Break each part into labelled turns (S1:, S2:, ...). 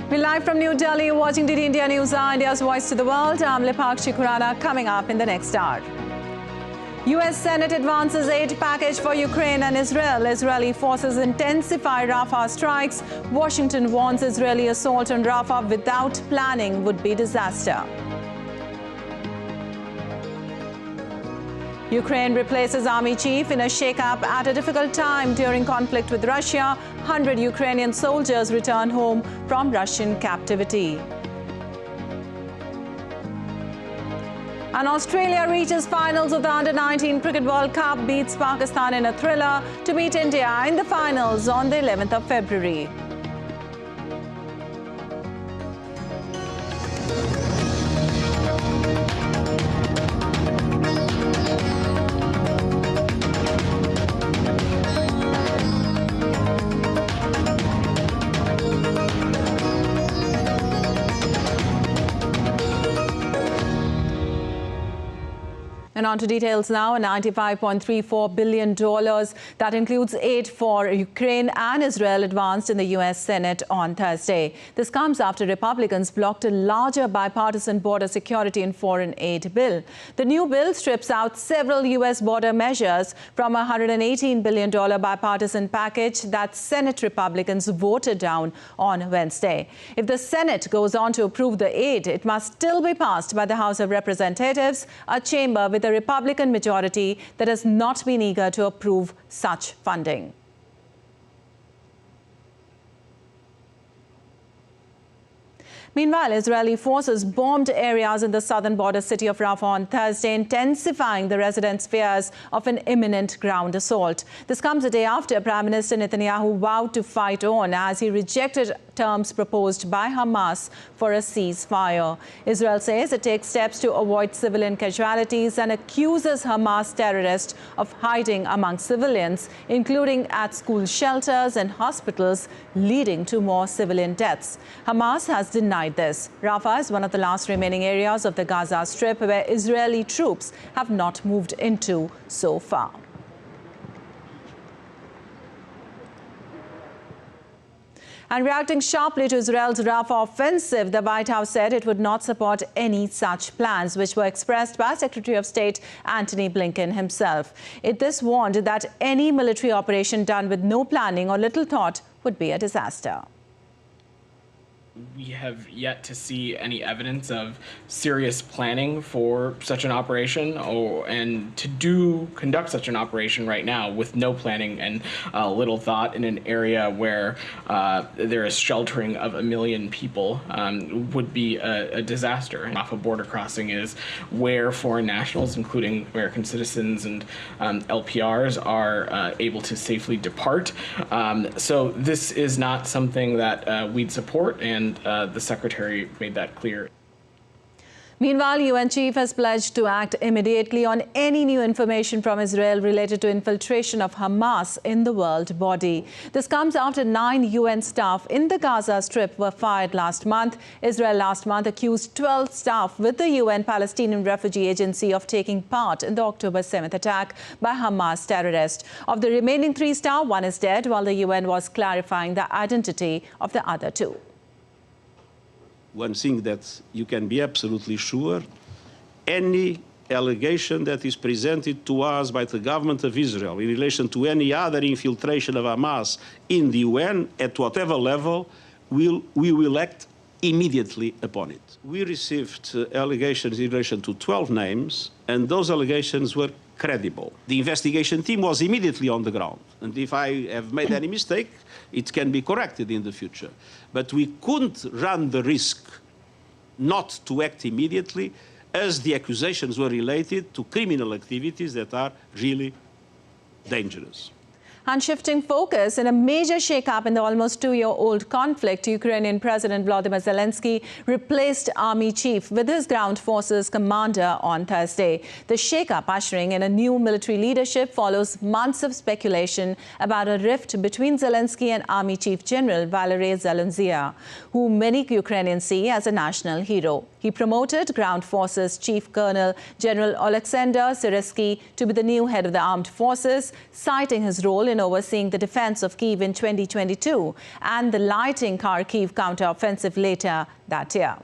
S1: We're live from New Delhi, watching DD India News, India's voice to the world. I'm Lipakshi Khurana, coming up in the next hour. US Senate advances aid package for Ukraine and Israel. Israeli forces intensify Rafah strikes. Washington warns Israeli assault on Rafah without planning would be disaster. Ukraine replaces army chief in a shake-up at a difficult time during conflict with Russia. 100 Ukrainian soldiers return home from Russian captivity. And Australia reaches finals of the Under-19 Cricket World Cup, beats Pakistan in a thriller to beat India in the finals on the 11th of February. And on to details now. $95.34 billion that includes aid for Ukraine and Israel advanced in the U.S. Senate on Thursday. This comes after Republicans blocked a larger bipartisan border security and foreign aid bill. The new bill strips out several U.S. border measures from a $118 billion bipartisan package that Senate Republicans voted down on Wednesday. If the Senate goes on to approve the aid, it must still be passed by the House of Representatives, a chamber with a Republican majority that has not been eager to approve such funding. Meanwhile, Israeli forces bombed areas in the southern border city of Rafah on Thursday, intensifying the residents' fears of an imminent ground assault. This comes a day after Prime Minister Netanyahu vowed to fight on as he rejected terms proposed by Hamas for a ceasefire. Israel says it takes steps to avoid civilian casualties and accuses Hamas terrorists of hiding among civilians, including at school shelters and hospitals, leading to more civilian deaths. Hamas has denied this. Rafah is one of the last remaining areas of the Gaza Strip where Israeli troops have not moved into so far. And reacting sharply to Israel's Rafah offensive, the White House said it would not support any such plans, which were expressed by Secretary of State Antony Blinken himself. This warned that any military operation done with no planning or little thought would be a disaster.
S2: We have yet to see any evidence of serious planning for such an operation, and to conduct such an operation right now with no planning and little thought in an area where there is sheltering of 1 million people would be a disaster. Rafah border crossing is where foreign nationals, including American citizens and LPRs, are able to safely depart. So this is not something that we'd support, and the Secretary made that clear.
S1: Meanwhile, UN chief has pledged to act immediately on any new information from Israel related to infiltration of Hamas in the world body. This comes after 9 UN staff in the Gaza Strip were fired last month. Israel last month accused 12 staff with the UN Palestinian Refugee Agency of taking part in the October 7th attack by Hamas terrorists. Of the remaining 3 staff, 1 is dead, while the UN was clarifying the identity of the other 2.
S3: One thing that you can be absolutely sure, any allegation that is presented to us by the government of Israel in relation to any other infiltration of Hamas in the UN, at whatever level, we will act immediately upon it. We received allegations in relation to 12 names, and those allegations were credible. The investigation team was immediately on the ground, and if I have made any mistake, it can be corrected in the future. But we couldn't run the risk not to act immediately, as the accusations were related to criminal activities that are really dangerous.
S1: And shifting focus, in a major shake-up in the almost 2-year-old conflict, Ukrainian President Volodymyr Zelensky replaced army chief with his ground forces commander on Thursday. The shake-up ushering in a new military leadership follows months of speculation about a rift between Zelensky and Army Chief General Valery Zaluzhnyi, who many Ukrainians see as a national hero. He promoted Ground Forces Chief Colonel General Oleksandr Syrsky to be the new head of the armed forces, citing his role in Biden overseeing the defense of Kyiv in 2022 and the lighting Kharkiv counteroffensive later that year.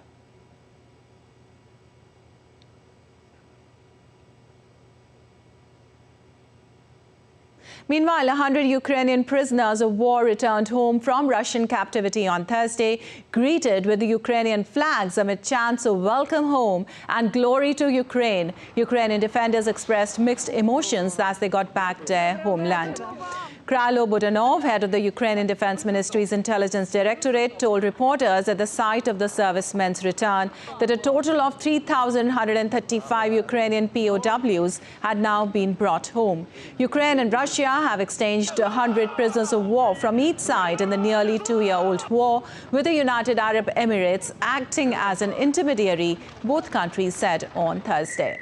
S1: Meanwhile, 100 Ukrainian prisoners of war returned home from Russian captivity on Thursday, greeted with the Ukrainian flags amid chants of welcome home and glory to Ukraine. Ukrainian defenders expressed mixed emotions as they got back their homeland. Krylo Budanov, head of the Ukrainian Defense Ministry's Intelligence Directorate, told reporters at the site of the servicemen's return that a total of 3,135 Ukrainian POWs had now been brought home. Ukraine and Russia have exchanged 100 prisoners of war from each side in the nearly two-year-old war, with the United Arab Emirates acting as an intermediary, both countries said on Thursday.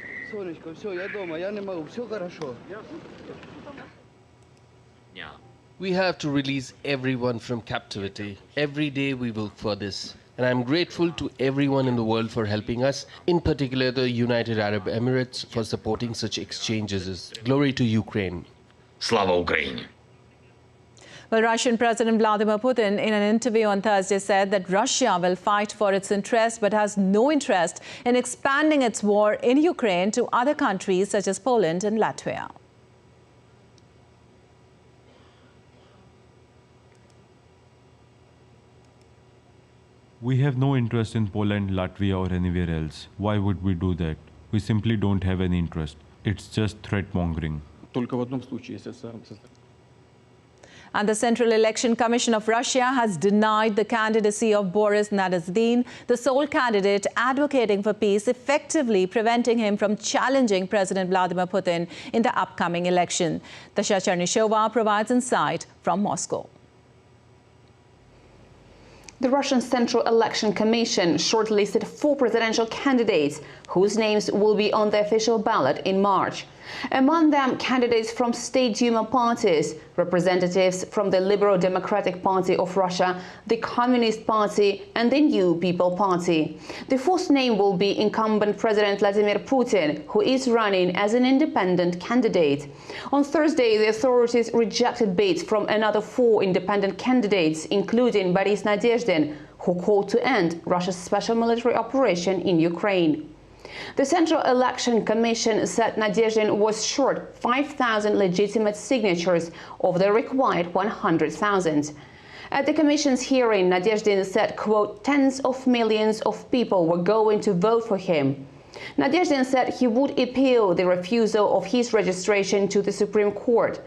S4: We have to release everyone from captivity. Every day we work for this. And I'm grateful to everyone in the world for helping us, in particular the United Arab Emirates for supporting such exchanges. Glory to Ukraine.
S5: Slava Ukraini.
S1: Well, Russian President Vladimir Putin, in an interview on Thursday, said that Russia will fight for its interests but has no interest in expanding its war in Ukraine to other countries such as Poland and Latvia.
S6: We have no interest in Poland, Latvia or anywhere else. Why would we do that? We simply don't have any interest. It's just threat-mongering.
S1: And the Central Election Commission of Russia has denied the candidacy of Boris Nadin, the sole candidate advocating for peace, effectively preventing him from challenging President Vladimir Putin in the upcoming election. Tasha Chernyshova provides insight from Moscow.
S7: The Russian Central Election Commission shortlisted 4 presidential candidates whose names will be on the official ballot in March. Among them, candidates from State Duma parties, representatives from the Liberal Democratic Party of Russia, the Communist Party and the New People Party. The 4th name will be incumbent President Vladimir Putin, who is running as an independent candidate. On Thursday, the authorities rejected bids from another 4 independent candidates, including Boris Nadin, who called to end Russia's special military operation in Ukraine. The Central Election Commission said Nadin was short 5,000 legitimate signatures of the required 100,000. At the Commission's hearing, Nadin said, quote, tens of millions of people were going to vote for him. Nadin said he would appeal the refusal of his registration to the Supreme Court.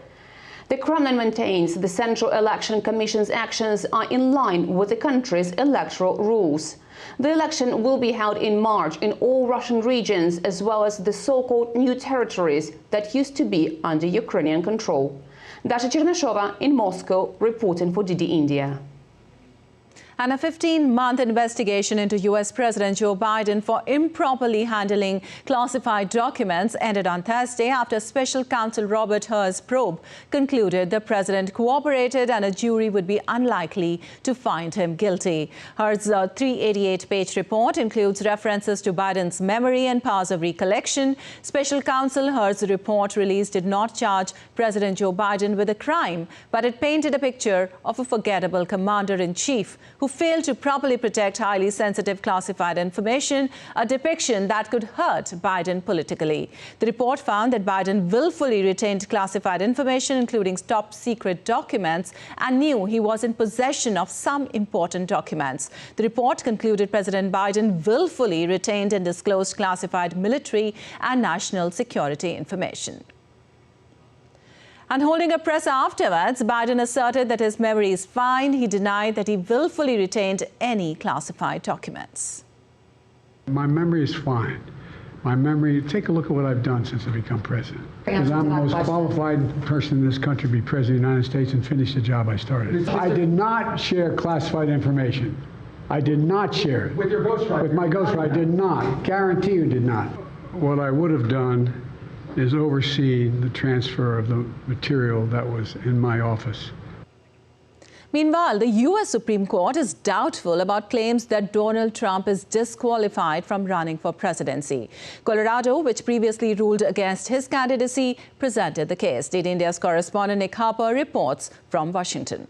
S7: The Kremlin maintains the Central Election Commission's actions are in line with the country's electoral rules. The election will be held in March in all Russian regions, as well as the so-called new territories that used to be under Ukrainian control. Dasha Chernyshova in Moscow, reporting for DD India.
S1: And a 15-month investigation into U.S. President Joe Biden for improperly handling classified documents ended on Thursday after Special Counsel Robert Hur's probe concluded the president cooperated and a jury would be unlikely to find him guilty. Hur's 388-page report includes references to Biden's memory and powers of recollection. Special Counsel Hur's report released did not charge President Joe Biden with a crime, but it painted a picture of a forgettable commander-in-chief who failed to properly protect highly sensitive classified information, a depiction that could hurt Biden politically. The report found that Biden willfully retained classified information, including top-secret documents, and knew he was in possession of some important documents. The report concluded President Biden willfully retained and disclosed classified military and national security information. And holding a presser afterwards, Biden asserted that his memory is fine. He denied that he willfully retained any classified documents.
S8: My memory is fine. My memory, take a look at what I've done since I've become president. Because I'm the most qualified person in this country to be president of the United States and finish the job I started. I did not share classified information. I did not share it. With your ghostwriter? With my ghostwriter, I did not. Guarantee you did not. What I would have done is overseen the transfer of the material that was in my office.
S1: Meanwhile, the U.S. Supreme Court is doubtful about claims that Donald Trump is disqualified from running for presidency. Colorado, which previously ruled against his candidacy, presented the case. DD India's correspondent Nick Harper reports from Washington.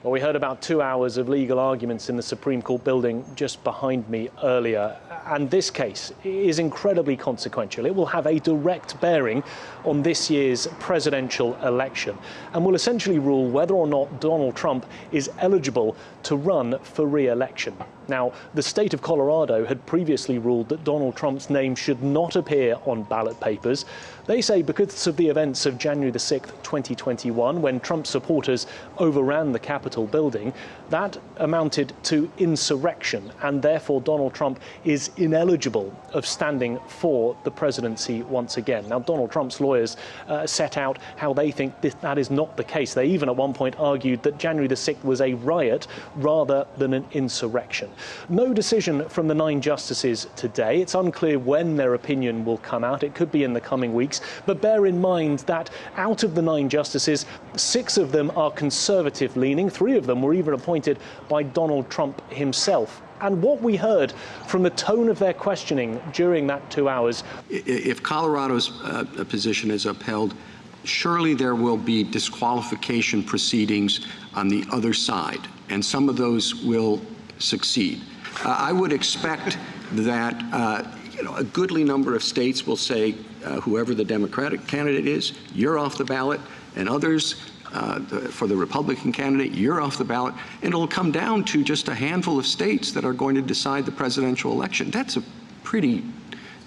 S5: Well, we heard about 2 hours of legal arguments in the Supreme Court building just behind me earlier. And this case is incredibly consequential. It will have a direct bearing on this year's presidential election and will essentially rule whether or not Donald Trump is eligible to run for re-election. Now, the state of Colorado had previously ruled that Donald Trump's name should not appear on ballot papers. They say because of the events of January the 6th, 2021, when Trump supporters overran the Capitol building, that amounted to insurrection, and therefore Donald Trump is ineligible of standing for the presidency once again. Now, Donald Trump's lawyers set out how they think that is not the case. They even at one point argued that January the 6th was a riot rather than an insurrection. No decision from the 9 justices today. It's unclear when their opinion will come out. It could be in the coming weeks. But bear in mind that out of the 9 justices, 6 of them are conservative-leaning. 3 of them were even appointed by Donald Trump himself. And what we heard from the tone of their questioning during that 2 hours.
S9: If Colorado's position is upheld, surely there will be disqualification proceedings on the other side, and some of those will succeed. I would expect that a goodly number of states will say, whoever the Democratic candidate is, you're off the ballot, and others, for the Republican candidate, you're off the ballot, and it'll come down to just a handful of states that are going to decide the presidential election. That's a pretty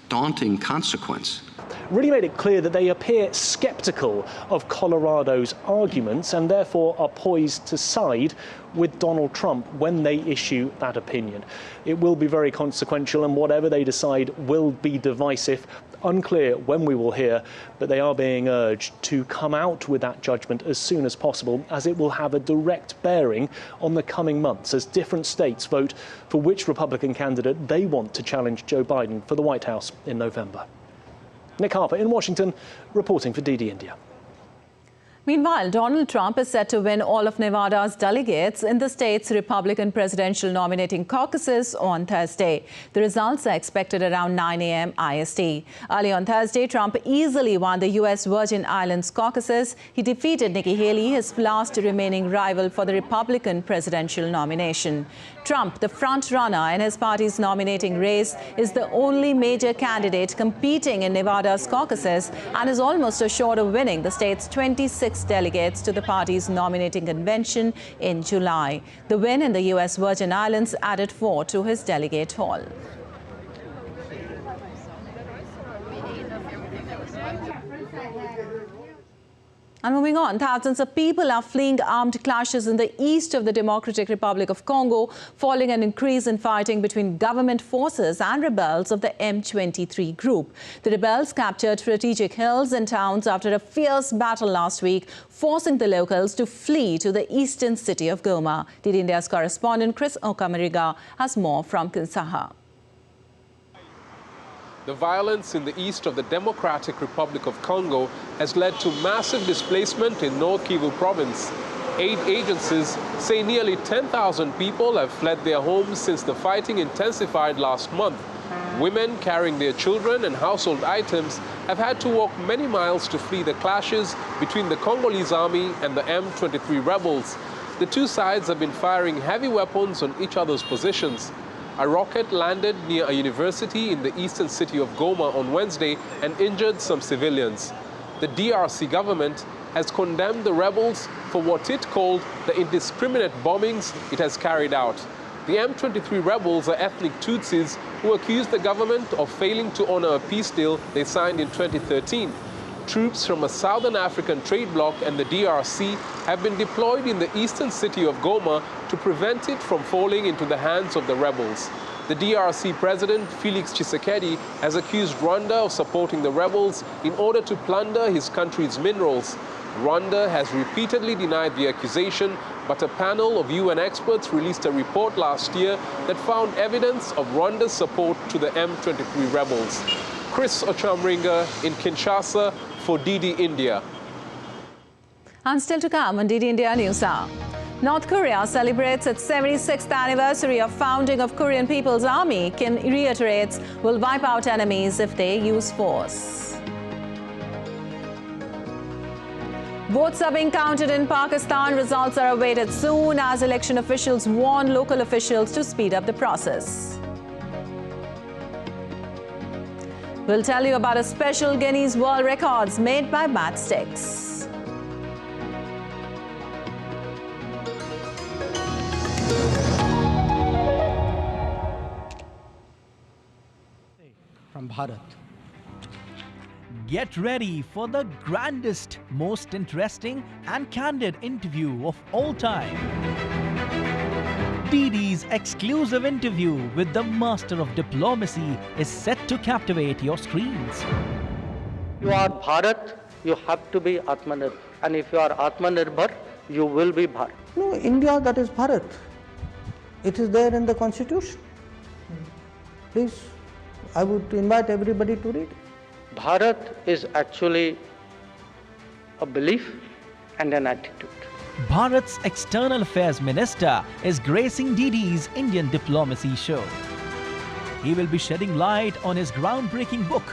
S9: daunting consequence.
S5: Really made it clear that they appear skeptical of Colorado's arguments and therefore are poised to side with Donald Trump when they issue that opinion. It will be very consequential, and whatever they decide will be divisive. Unclear when we will hear, but they are being urged to come out with that judgment as soon as possible, as it will have a direct bearing on the coming months as different states vote for which Republican candidate they want to challenge Joe Biden for the White House in November. Nick Harper in Washington, reporting for DD India.
S1: Meanwhile, Donald Trump is set to win all of Nevada's delegates in the state's Republican presidential nominating caucuses on Thursday. The results are expected around 9 a.m. IST. Early on Thursday, Trump easily won the U.S. Virgin Islands caucuses. He defeated Nikki Haley, his last remaining rival for the Republican presidential nomination. Trump, the front-runner in his party's nominating race, is the only major candidate competing in Nevada's caucuses and is almost assured of winning the state's 26 delegates to the party's nominating convention in July. The win in the U.S. Virgin Islands added 4 to his delegate haul. And moving on, thousands of people are fleeing armed clashes in the east of the Democratic Republic of Congo, following an increase in fighting between government forces and rebels of the M23 group. The rebels captured strategic hills and towns after a fierce battle last week, forcing the locals to flee to the eastern city of Goma. DD India's correspondent Chris Okamariga has more from Kinshasa.
S10: The violence in the east of the Democratic Republic of Congo has led to massive displacement in North Kivu province. Aid agencies say nearly 10,000 people have fled their homes since the fighting intensified last month. Women carrying their children and household items have had to walk many miles to flee the clashes between the Congolese army and the M23 rebels. The two sides have been firing heavy weapons on each other's positions. A rocket landed near a university in the eastern city of Goma on Wednesday and injured some civilians. The DRC government has condemned the rebels for what it called the indiscriminate bombings it has carried out. The M23 rebels are ethnic Tutsis who accuse the government of failing to honor a peace deal they signed in 2013. Troops from a Southern African trade bloc and the DRC have been deployed in the eastern city of Goma to prevent it from falling into the hands of the rebels. The DRC president, Felix Tshisekedi, has accused Rwanda of supporting the rebels in order to plunder his country's minerals. Rwanda has repeatedly denied the accusation, but a panel of UN experts released a report last year that found evidence of Rwanda's support to the M23 rebels. Chris Ochamringa in Kinshasa for DD India.
S1: And still to come on DD India News Hour. North Korea celebrates its 76th anniversary of founding of Korean People's Army. Kim reiterates will wipe out enemies if they use force. Votes are being counted in Pakistan. Results are awaited soon as election officials warn local officials to speed up the process. We'll tell you about a special Guinness World Records made by matchsticks.
S11: From Bharat.
S12: Get ready for the grandest, most interesting and candid interview of all time. DD's exclusive interview with the master of diplomacy is set to captivate your screens.
S11: You are Bharat, you have to be Atmanirbhar. And if you are Atmanirbhar, you will be Bharat. No, India, that is Bharat. It is there in the constitution. Please, I would invite everybody to read it. Bharat is actually a belief and an attitude.
S12: Bharat's External Affairs Minister is gracing DD's Indian Diplomacy show. He will be shedding light on his groundbreaking book,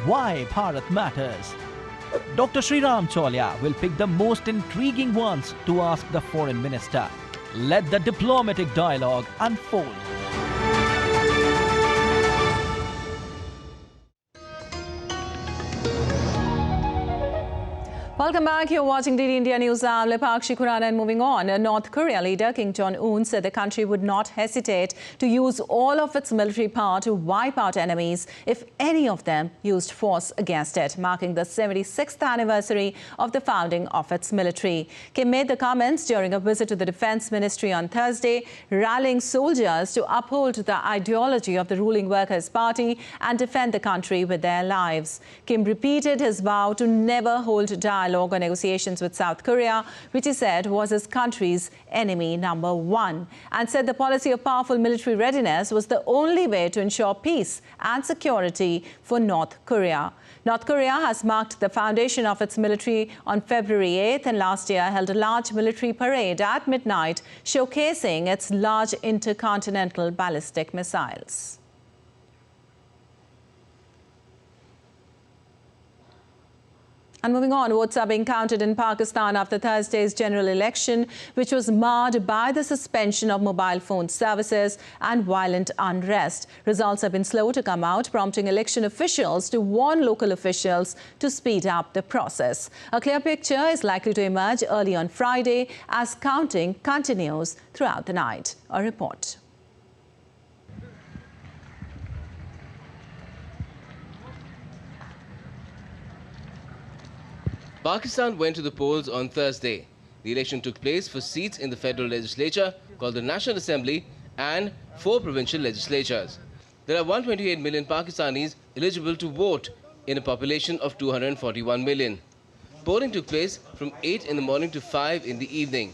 S12: Why Bharat Matters. Dr. Sriram Cholia will pick the most intriguing ones to ask the foreign minister. Let the diplomatic dialogue unfold.
S1: Welcome back. You're watching DD India News. I'm Lepakshi Khurana, and moving on. North Korea leader Kim Jong-un said the country would not hesitate to use all of its military power to wipe out enemies if any of them used force against it, marking the 76th anniversary of the founding of its military. Kim made the comments during a visit to the Defense Ministry on Thursday, rallying soldiers to uphold the ideology of the ruling Workers' Party and defend the country with their lives. Kim repeated his vow to never hold dialogue or negotiations with South Korea, which he said was his country's enemy number one, and said the policy of powerful military readiness was the only way to ensure peace and security for North Korea. North Korea has marked the foundation of its military on February 8th and last year held a large military parade at midnight showcasing its large intercontinental ballistic missiles. And moving on, votes are being counted in Pakistan after Thursday's general election, which was marred by the suspension of mobile phone services and violent unrest. Results have been slow to come out, prompting election officials to warn local officials to speed up the process. A clear picture is likely to emerge early on Friday as counting continues throughout the night. A report.
S4: Pakistan went to the polls on Thursday. The election took place for seats in the federal legislature, called the National Assembly, and 4 provincial legislatures. There are 128 million Pakistanis eligible to vote in a population of 241 million. Polling took place from 8 in the morning to 5 in the evening.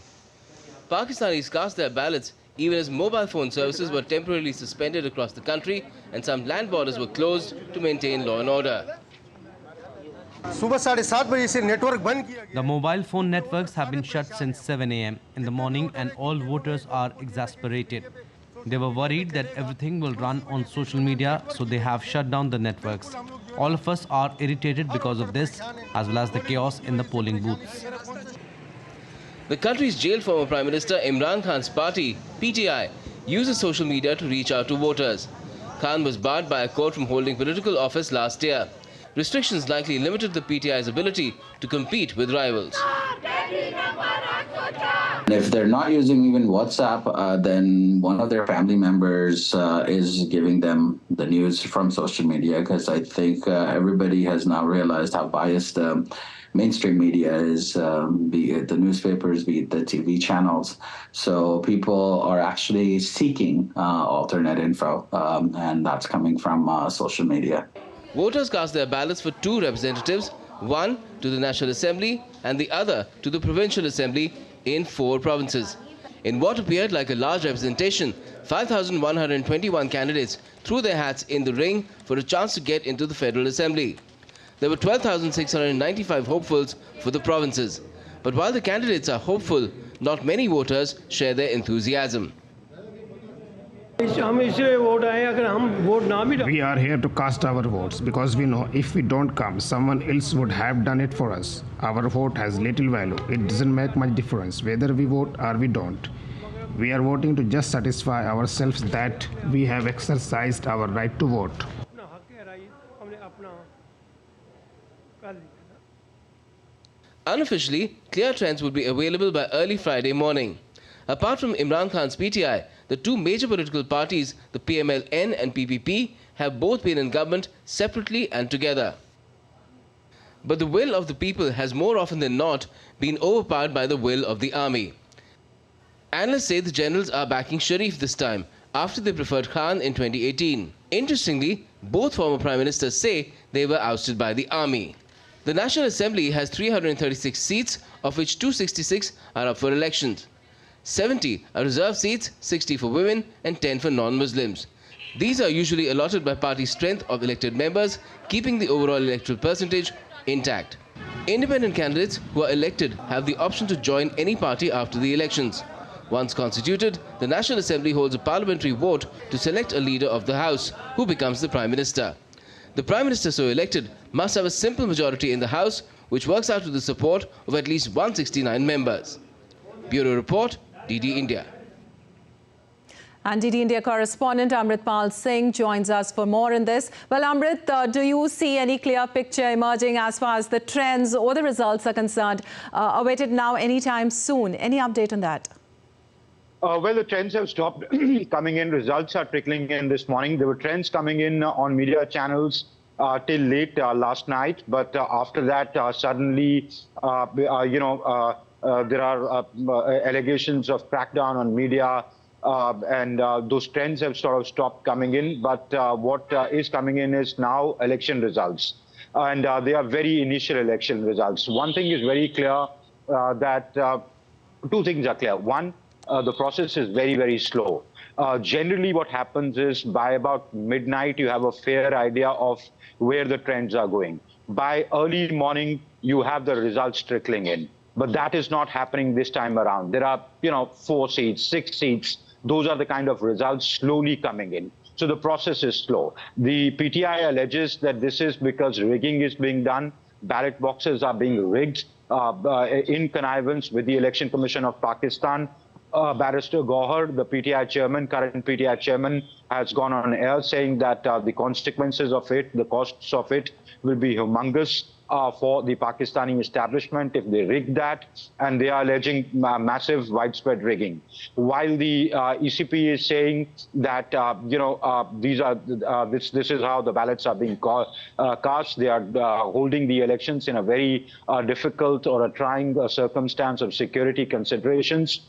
S4: Pakistanis cast their ballots even as mobile phone services were temporarily suspended across the country and some land borders were closed to maintain law and order.
S13: The mobile phone networks have been shut since 7 a.m. in the morning and all voters are exasperated. They were worried that everything will run on social media, so they have shut down the networks. All of us are irritated because of this, as well as the chaos in the polling booths.
S4: The country's jailed former Prime Minister Imran Khan's party, PTI, uses social media to reach out to voters. Khan was barred by a court from holding political office last year. Restrictions likely limited the PTI's ability to compete with rivals.
S14: If they're not using even WhatsApp, then one of their family members is giving them the news from social media, because I think everybody has now realized how biased mainstream media is, be it the newspapers, be it the TV channels. So people are actually seeking alternate info, and that's coming from social media.
S4: Voters cast their ballots for 2 representatives, one to the National Assembly and the other to the Provincial Assembly in 4 provinces. In what appeared like a large representation, 5,121 candidates threw their hats in the ring for a chance to get into the Federal Assembly. There were 12,695 hopefuls for the provinces. But while the candidates are hopeful, not many voters share their enthusiasm.
S15: We are here to cast our votes because we know if we don't come, someone else would have done it for us. Our vote has little value. It doesn't make much difference whether we vote or we don't. We are voting to just satisfy ourselves that we have exercised our right to vote.
S4: Unofficially, clear trends would be available by early Friday morning. Apart from Imran Khan's PTI, the two major political parties, the PMLN and PPP, have both been in government separately and together. But the will of the people has more often than not been overpowered by the will of the army. Analysts say the generals are backing Sharif this time, after they preferred Khan in 2018. Interestingly, both former prime ministers say they were ousted by the army. The National Assembly has 336 seats, of which 266 are up for elections. 70 are reserved seats, 60 for women and 10 for non-Muslims. These are usually allotted by party strength of elected members, keeping the overall electoral percentage intact. Independent candidates who are elected have the option to join any party after the elections. Once constituted, the National Assembly holds a parliamentary vote to select a leader of the House, who becomes the Prime Minister. The Prime Minister so elected must have a simple majority in the House, which works out with the support of at least 169 members. Bureau Report, DD India.
S1: And DD India correspondent Amritpal Singh joins us for more on this. Well, Amrit, do you see any clear picture emerging as far as the trends or the results are concerned, awaited now anytime soon? Any update on that?
S16: Well, the trends have stopped coming in. Results are trickling in this morning. There were trends coming in on media channels till late last night. But after that, suddenly, there are allegations of crackdown on media. And those trends have sort of stopped coming in. But what is coming in is now election results. And they are very initial election results. One thing is very clear that two things are clear. One, the process is very, very slow. Generally, what happens is by about midnight, you have a fair idea of where the trends are going. By early morning, you have the results trickling in. But that is not happening this time around. There are, 4 seats, 6 seats. Those are the kind of results slowly coming in. So the process is slow. The PTI alleges that this is because rigging is being done. Ballot boxes are being rigged in connivance with the Election Commission of Pakistan. Barrister Gohar, the PTI chairman, current PTI chairman, has gone on air saying that the consequences of it, the costs of it, will be humongous for the Pakistani establishment if they rig that, and they are alleging massive widespread rigging. While the ECP is saying that this is how the ballots are being cast, they are holding the elections in a very difficult or a trying circumstance of security considerations.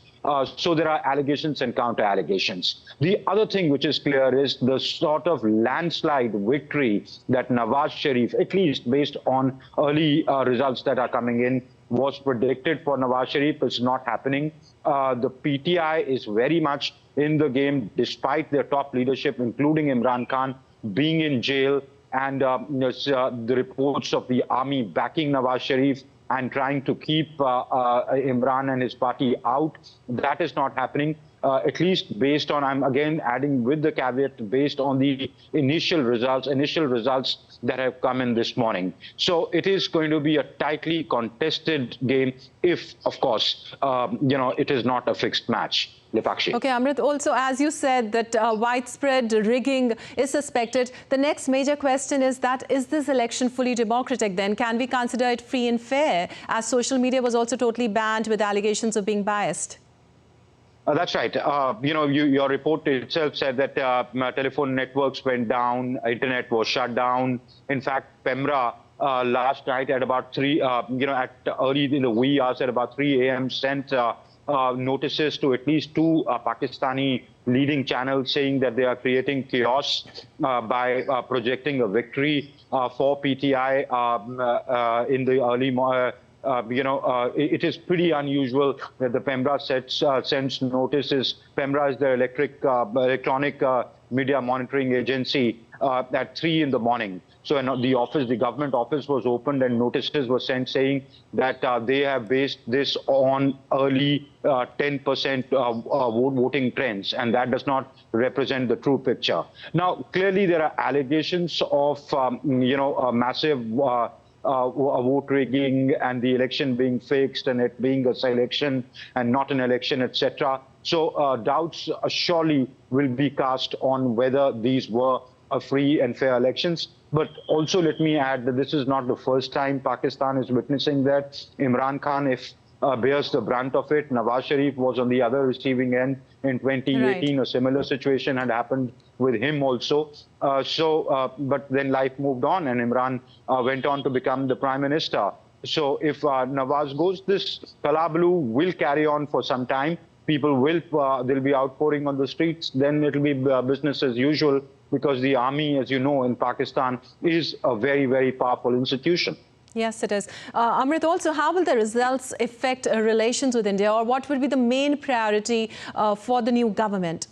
S16: So there are allegations and counter-allegations. The other thing which is clear is the sort of landslide victory that Nawaz Sharif, at least based on early results that are coming in, was predicted for Nawaz Sharif. It's not happening. The PTI is very much in the game, despite their top leadership, including Imran Khan, being in jail, and the reports of the army backing Nawaz Sharif and trying to keep Imran and his party out. That is not happening, at least based on, I'm again adding with the caveat, based on the initial results that have come in this morning. So it is going to be a tightly contested game if, of course, it is not a fixed match. Lipakshi.
S1: Okay, Amrit, also, as you said, that widespread rigging is suspected. The next major question is that, is this election fully democratic then? Can we consider it free and fair, as social media was also totally banned with allegations of being biased?
S16: That's right. Your report itself said that telephone networks went down, internet was shut down. In fact, Pemra last night at about 3, early in the wee hours at about 3 a.m. sent notices to at least 2 Pakistani leading channels saying that they are creating chaos by projecting a victory for PTI in the early morning. It is pretty unusual that the Pemra sends notices. Pemra is the electronic media monitoring agency. at 3 in the morning. So the government office was opened and notices were sent saying that they have based this on early 10% voting trends, and that does not represent the true picture. Now, clearly there are allegations of massive vote rigging and the election being fixed and it being a selection and not an election, etc. So doubts surely will be cast on whether these were free and fair elections. But also let me add that this is not the first time Pakistan is witnessing that. Imran Khan bears the brunt of it. Nawaz Sharif was on the other receiving end in 2018. Right. A similar situation had happened with him also. But then life moved on and Imran went on to become the prime minister. So if Nawaz goes, this kalablu will carry on for some time. People will, they'll be outpouring on the streets. Then it'll be business as usual, because the army, as you know, in Pakistan is a very, very powerful institution.
S1: Yes, it is. Amrit, also, how will the results affect relations with India, or what will be the main priority for the new government?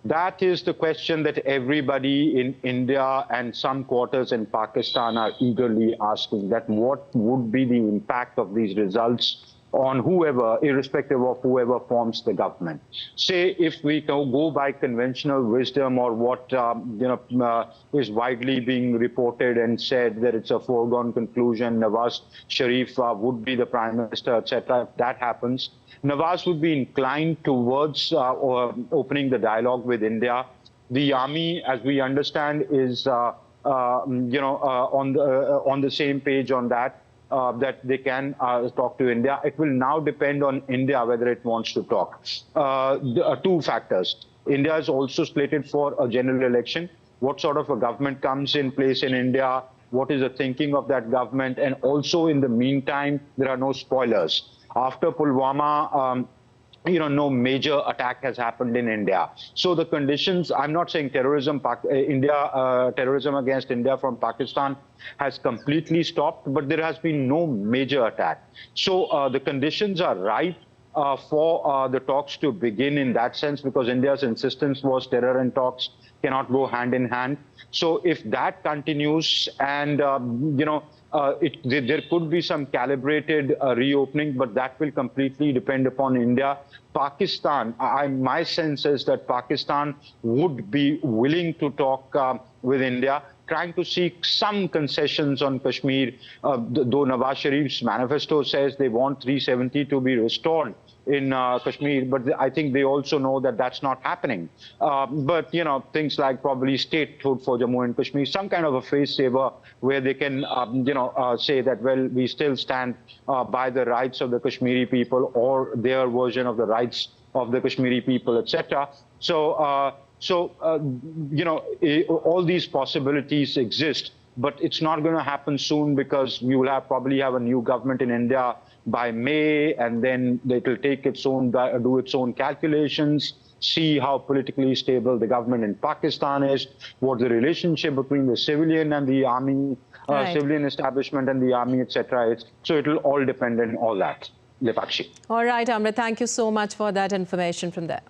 S16: That is the question that everybody in India and some quarters in Pakistan are eagerly asking, that what would be the impact of these results on whoever, irrespective of whoever forms the government. Say, if we go by conventional wisdom or what is widely being reported and said that it's a foregone conclusion, Nawaz Sharif would be the prime minister, etc. If that happens, Nawaz would be inclined towards opening the dialogue with India. The army, as we understand, is on the same page on that. That they can talk to India. It will now depend on India whether it wants to talk. Two factors. India is also slated for a general election. What sort of a government comes in place in India? What is the thinking of that government? And also, in the meantime, there are no spoilers. After Pulwama, no major attack has happened in India. So the conditions, I'm not saying terrorism against India from Pakistan has completely stopped, but there has been no major attack. So the conditions are ripe for the talks to begin in that sense, because India's insistence was terror and talks cannot go hand in hand. So if that continues and, there could be some calibrated reopening, but that will completely depend upon India. Pakistan, my sense is that Pakistan would be willing to talk with India, trying to seek some concessions on Kashmir, though Nawaz Sharif's manifesto says they want 370 to be restored in Kashmir, but I think they also know that that's not happening. But, things like probably statehood for Jammu and Kashmir, some kind of a face saver where they can, say that, well, we still stand by the rights of the Kashmiri people or their version of the rights of the Kashmiri people, etc. So, all these possibilities exist, but it's not going to happen soon, because you will probably have a new government in India by May, and then it will take its own, do its own calculations, see how politically stable the government in Pakistan is, what the relationship between the civilian and the army, civilian establishment and the army, etc. is. So it will all depend on all that. Lipakshi.
S1: All right, Amrit, thank you so much for that information from there.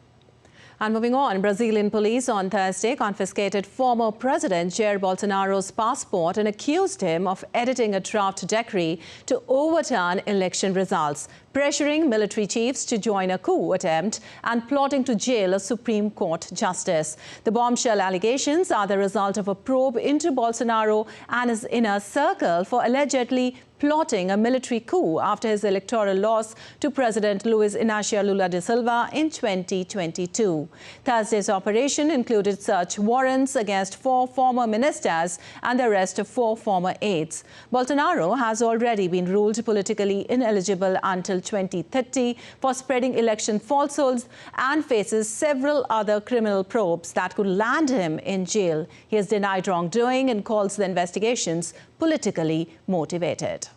S1: And moving on, Brazilian police on Thursday confiscated former President Jair Bolsonaro's passport and accused him of editing a draft decree to overturn election results, pressuring military chiefs to join a coup attempt and plotting to jail a Supreme Court justice. The bombshell allegations are the result of a probe into Bolsonaro and his inner circle for allegedly plotting a military coup after his electoral loss to President Luiz Inácio Lula da Silva in 2022. Thursday's operation included search warrants against 4 former ministers and the arrest of 4 former aides. Bolsonaro has already been ruled politically ineligible until 2030 for spreading election falsehoods and faces several other criminal probes that could land him in jail. He has denied wrongdoing and calls the investigations politically motivated.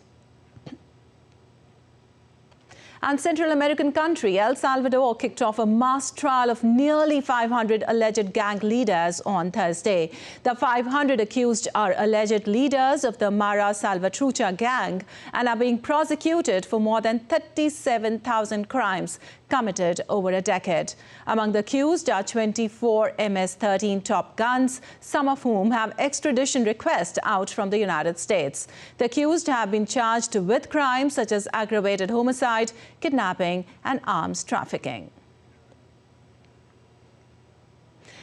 S1: And Central American country El Salvador kicked off a mass trial of nearly 500 alleged gang leaders on Thursday. The 500 accused are alleged leaders of the Mara Salvatrucha gang and are being prosecuted for more than 37,000 crimes committed over a decade. Among the accused are 24 MS-13 Top Guns, some of whom have extradition requests out from the United States. The accused have been charged with crimes such as aggravated homicide, kidnapping and arms trafficking.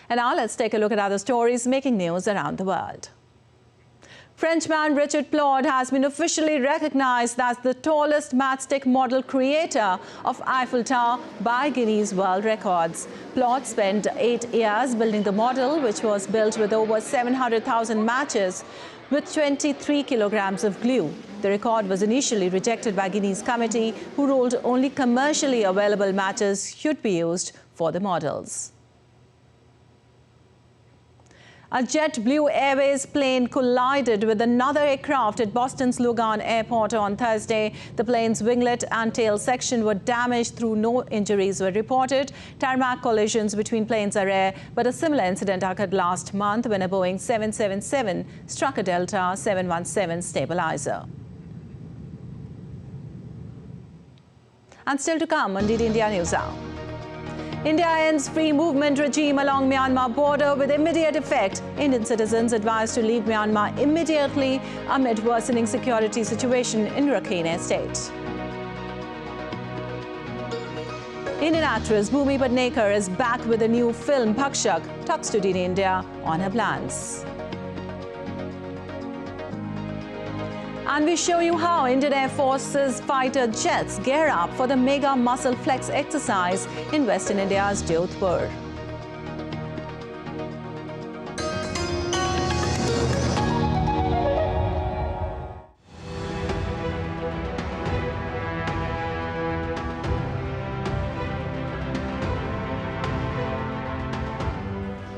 S1: And now let's take a look at other stories making news around the world. Frenchman Richard Plod has been officially recognized as the tallest matchstick model creator of Eiffel Tower by Guinness World Records. Plod spent 8 years building the model, which was built with over 700,000 matches with 23 kilograms of glue. The record was initially rejected by Guinness Committee, who ruled only commercially available matches should be used for the models. A JetBlue Airways plane collided with another aircraft at Boston's Logan Airport on Thursday. The plane's winglet and tail section were damaged, though no injuries were reported. Tarmac collisions between planes are rare, but a similar incident occurred last month when a Boeing 777 struck a Delta 717 stabilizer. And still to come on DD India News Hour. India ends free movement regime along Myanmar border with immediate effect. Indian citizens advised to leave Myanmar immediately amid worsening security situation in Rakhine state. Indian actress Bhumi Pednekar is back with a new film, Bhakshak, talks to DD India on her plans. And we show you how Indian Air Force's fighter jets gear up for the mega muscle flex exercise in Western India's Jodhpur.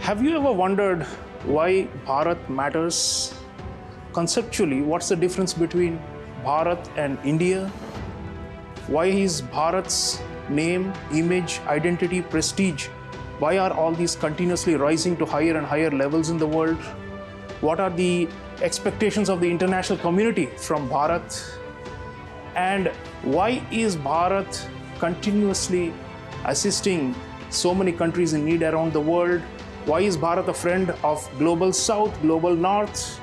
S17: Have you ever wondered why Bharat matters? Conceptually, what's the difference between Bharat and India? Why is Bharat's name, image, identity, prestige? Why are all these continuously rising to higher and higher levels in the world? What are the expectations of the international community from Bharat? And why is Bharat continuously assisting so many countries in need around the world? Why is Bharat a friend of global South, global North?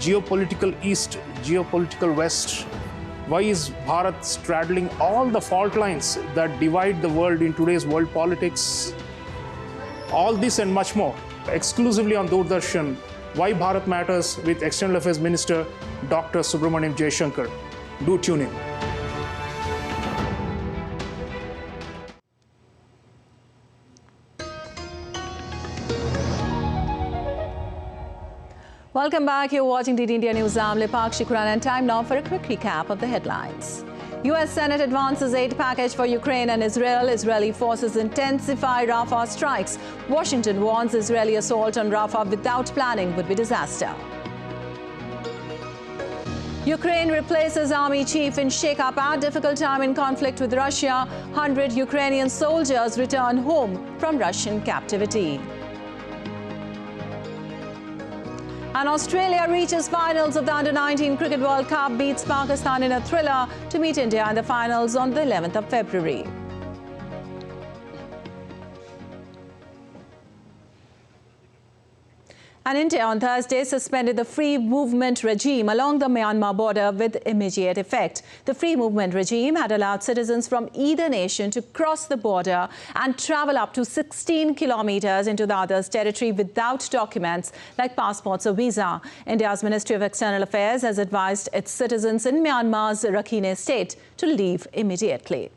S17: Geopolitical East, geopolitical West? Why is Bharat straddling all the fault lines that divide the world in today's world politics? All this and much more, exclusively on Doordarshan, Why Bharat Matters with External Affairs Minister Dr. Subramaniam Shanker. Do tune in.
S1: Welcome back. You're watching DD India News. I'm Bakk Shukran, and time now for a quick recap of the headlines. U.S. Senate advances aid package for Ukraine and Israel. Israeli forces intensify Rafah strikes. Washington warns Israeli assault on Rafah without planning would be disaster. Ukraine replaces army chief in shake-up at difficult time in conflict with Russia. 100 Ukrainian soldiers return home from Russian captivity. And Australia reaches finals of the Under-19 Cricket World Cup, beats Pakistan in a thriller to meet India in the finals on the 11th of February. And India on Thursday suspended the free movement regime along the Myanmar border with immediate effect. The free movement regime had allowed citizens from either nation to cross the border and travel up to 16 kilometers into the other's territory without documents like passports or visa. India's Ministry of External Affairs has advised its citizens in Myanmar's Rakhine state to leave immediately.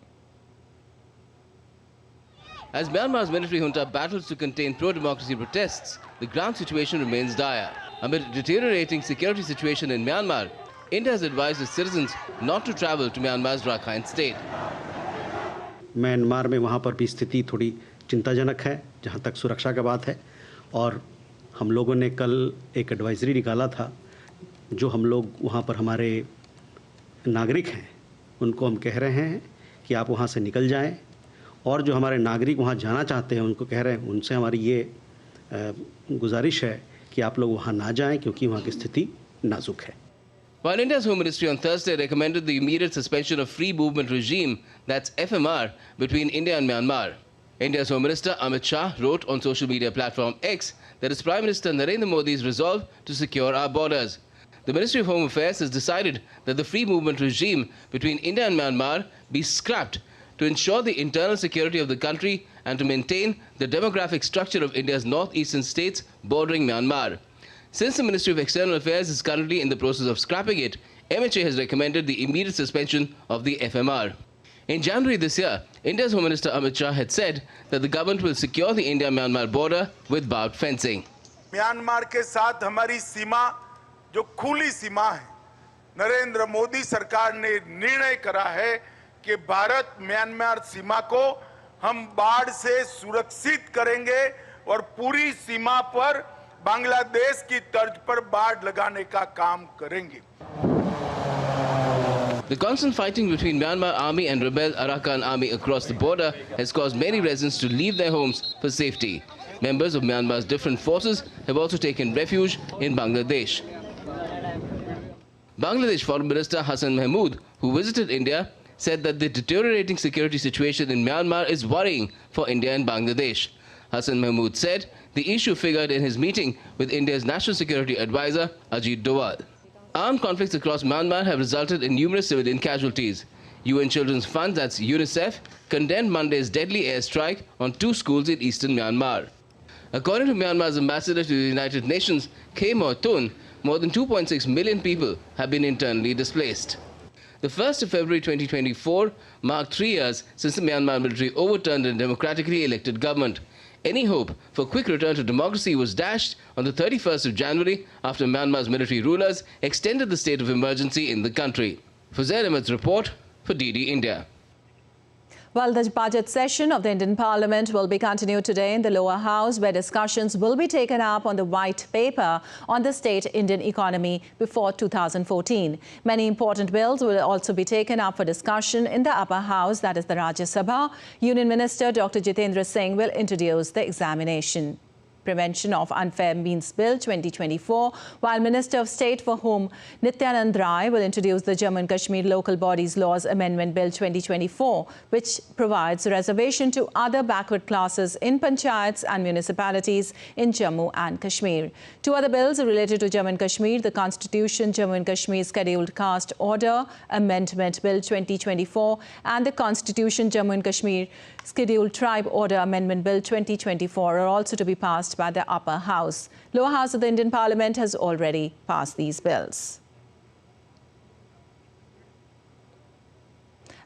S18: As Myanmar's military junta battles to contain pro-democracy protests, the ground situation remains dire. Amid deteriorating security situation in Myanmar, India has advised its citizens not to travel to Myanmar's Rakhine state.
S19: Myanmar में वहाँ पर भी स्थिति थोड़ी चिंताजनक है जहाँ तक सुरक्षा की बात है, और हम लोगों ने कल एक एडवाइजरी निकाला था जो हम लोग वहाँ पर हमारे नागरिक हैं उनको हम कह रहे हैं कि आप वहाँ से निकल जाएं, और जो हमारे नागरिक वहाँ जाना चाहते हैं उनको कह रहे हैं उनसे हमारी ये गुजारिश है कि आप लोग वहाँ ना जाएं क्योंकि वहाँ की स्थिति नाजुक है.
S18: While India's Home Ministry on Thursday recommended the immediate suspension of free movement regime, that's FMR, between India and Myanmar. India's Home Minister Amit Shah wrote on social media platform X that it's Prime Minister Narendra Modi's resolve to secure our borders. The Ministry of Home Affairs has decided that the free movement regime between India and Myanmar be scrapped to ensure the internal security of the country and to maintain the demographic structure of India's northeastern states bordering Myanmar. Since the Ministry of External Affairs is currently in the process of scrapping it, MHA has recommended the immediate suspension of the FMR. In January this year, India's Home Minister Amit Shah had said that the government will secure the India-Myanmar border with barbed fencing.
S20: Myanmar के साथ हमारी सीमा जो खुली सीमा है, नरेंद्र मोदी सरकार ने निर्णय करा है कि भारत म्यांमार सीमा को हम बाढ़ से सुरक्षित करेंगे और पूरी सीमा पर बांग्लादेश की तर्ज पर बाढ़ लगाने का काम करेंगे.
S18: The constant fighting between Myanmar Army and rebel Arakan Army across the border has caused many residents to leave their homes for safety. Members of Myanmar's different forces have also taken refuge in Bangladesh. Bangladesh Foreign Minister Hassan Mahmood, who visited India, said that the deteriorating security situation in Myanmar is worrying for India and Bangladesh. Hassan Mahmood said the issue figured in his meeting with India's National Security Advisor Ajit Doval. Armed conflicts across Myanmar have resulted in numerous civilian casualties. UN Children's Fund, that's UNICEF, condemned Monday's deadly airstrike on 2 schools in eastern Myanmar. According to Myanmar's ambassador to the United Nations, Khe Moitun, more than 2.6 million people have been internally displaced. The 1st of February 2024 marked 3 years since the Myanmar military overturned a democratically elected government. Any hope for quick return to democracy was dashed on the 31st of January after Myanmar's military rulers extended the state of emergency in the country. Fuzair Ahmed's report for DD India.
S1: Well, the budget session of the Indian Parliament will be continued today in the lower house, where discussions will be taken up on the white paper on the state Indian economy before 2014. Many important bills will also be taken up for discussion in the upper house, that is the Rajya Sabha. Union Minister Dr. Jitendra Singh will introduce the examination. Prevention of Unfair Means Bill 2024, while Minister of State for Home Nityanand Rai will introduce the Jammu and Kashmir Local Bodies Laws Amendment Bill 2024, which provides reservation to other backward classes in panchayats and municipalities in Jammu and Kashmir. 2 other bills are related to Jammu and Kashmir: the Constitution Jammu and Kashmir Scheduled Caste Order Amendment Bill 2024 and the Constitution Jammu and Kashmir Scheduled Tribe Order Amendment Bill 2024 are also to be passed by the upper house. Lower house of the Indian Parliament has already passed these bills.